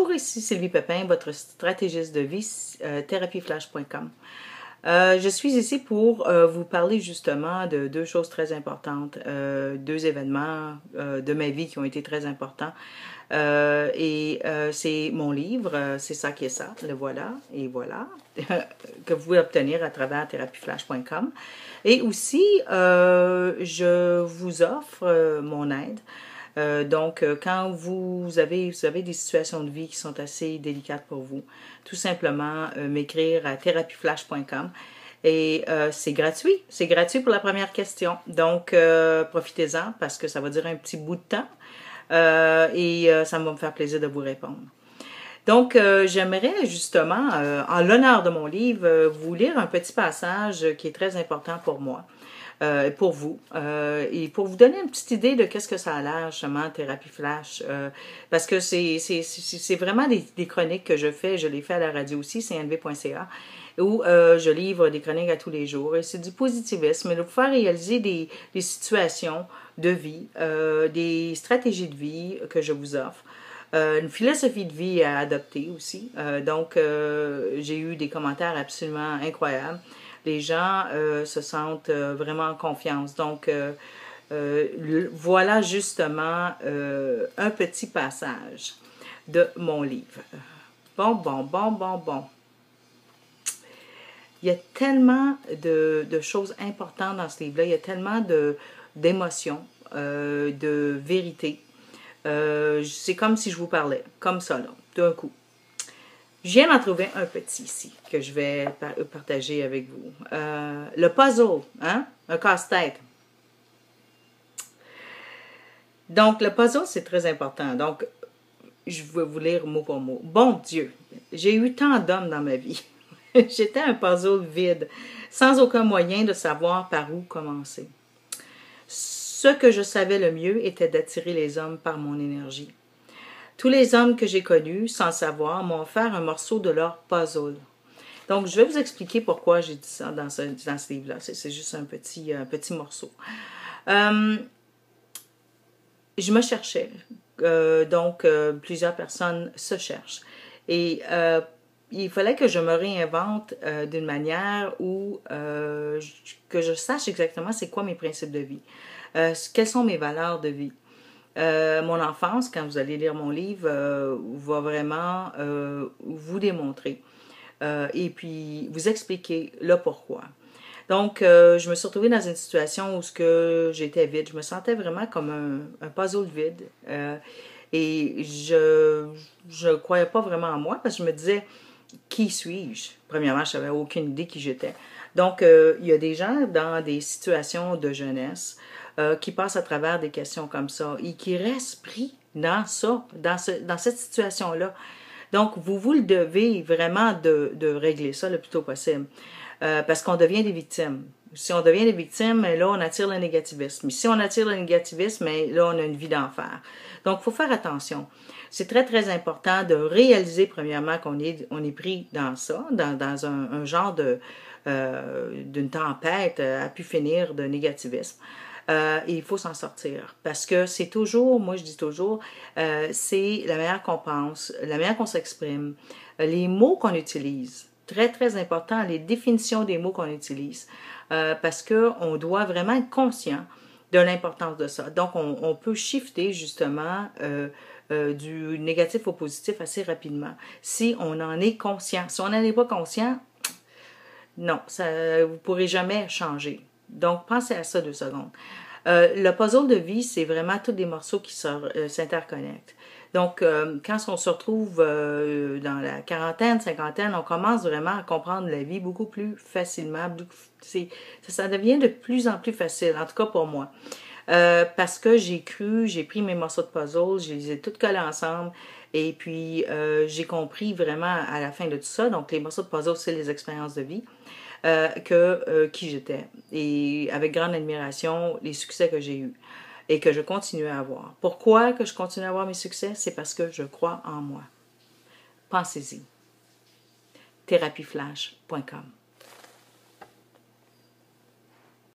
Bonjour, ici Sylvie Pépin, votre stratégiste de vie, therapieflash.com. Je suis ici pour vous parler justement de deux choses très importantes, deux événements de ma vie qui ont été très importants. C'est mon livre, c'est ça qui est ça, le voilà et voilà, que vous pouvez obtenir à travers therapieflash.com. Et aussi, je vous offre mon aide. Quand vous avez des situations de vie qui sont assez délicates pour vous, tout simplement m'écrire à therapieflash.com et c'est gratuit pour la première question. Donc, profitez-en parce que ça va durer un petit bout de temps ça va me faire plaisir de vous répondre. Donc, j'aimerais justement, en l'honneur de mon livre, vous lire un petit passage qui est très important pour moi. Pour vous et pour vous donner une petite idée de qu'est-ce que ça a l'air justement Thérapie Flash parce que c'est vraiment des chroniques que je fais, je les fais à la radio aussi, cnv.ca où je livre des chroniques à tous les jours et c'est du positivisme, de vous faire réaliser des situations de vie, des stratégies de vie que je vous offre. Une philosophie de vie à adopter aussi. J'ai eu des commentaires absolument incroyables. Les gens se sentent vraiment en confiance. Donc, voilà justement un petit passage de mon livre. Bon. Il y a tellement de choses importantes dans ce livre-là. Il y a tellement d'émotions, de vérité. C'est comme si je vous parlais, comme ça, là, d'un coup. Je viens d'en trouver un petit ici, que je vais partager avec vous. Le puzzle, hein? Un casse-tête. Donc, le puzzle, c'est très important. Donc, je vais vous lire mot pour mot. Bon Dieu, j'ai eu tant d'hommes dans ma vie. J'étais un puzzle vide, sans aucun moyen de savoir par où commencer. Ce que je savais le mieux était d'attirer les hommes par mon énergie. Tous les hommes que j'ai connus, sans savoir, m'ont offert un morceau de leur puzzle. Donc, je vais vous expliquer pourquoi j'ai dit ça dans ce livre-là. C'est juste un petit morceau. Je me cherchais. Plusieurs personnes se cherchent. Et il fallait que je me réinvente d'une manière où que je sache exactement c'est quoi mes principes de vie. Quelles sont mes valeurs de vie. Mon enfance, quand vous allez lire mon livre, va vraiment vous démontrer et puis vous expliquer le pourquoi. Donc, je me suis retrouvée dans une situation où j'étais vide. Je me sentais vraiment comme un puzzle vide. Et je ne croyais pas vraiment en moi parce que je me disais, qui suis-je? Premièrement, je n'avais aucune idée qui j'étais. Donc, il y a des gens dans des situations de jeunesse qui passent à travers des questions comme ça et qui restent pris dans cette situation-là. Donc, vous le devez vraiment de régler ça le plus tôt possible parce qu'on devient des victimes. Si on devient des victimes, là, on attire le négativisme. Si on attire le négativisme, là, on a une vie d'enfer. Donc, il faut faire attention. C'est très, très important de réaliser, premièrement, qu'on est pris dans ça, dans un genre d'une tempête à pu finir de négativisme. Et il faut s'en sortir parce que c'est toujours, moi je dis toujours, c'est la manière qu'on pense, la manière qu'on s'exprime, les mots qu'on utilise. Très, très important, les définitions des mots qu'on utilise parce qu'on doit vraiment être conscient de l'importance de ça. Donc, on peut shifter justement du négatif au positif assez rapidement si on en est conscient. Si on n'en est pas conscient, non, vous ne pourrez jamais changer. Donc, pensez à ça 2 secondes. Le puzzle de vie, c'est vraiment tous des morceaux qui s'interconnectent. Donc, quand on se retrouve dans la quarantaine, cinquantaine, on commence vraiment à comprendre la vie beaucoup plus facilement. Ça devient de plus en plus facile, en tout cas pour moi. Parce que j'ai pris mes morceaux de puzzle, je les ai tous collés ensemble et puis j'ai compris vraiment à la fin de tout ça. Donc, les morceaux de puzzle, c'est les expériences de vie. Qui j'étais et avec grande admiration les succès que j'ai eus et que je continue à avoir. Pourquoi que je continue à avoir mes succès? C'est parce que je crois en moi. Pensez-y. therapieflash.com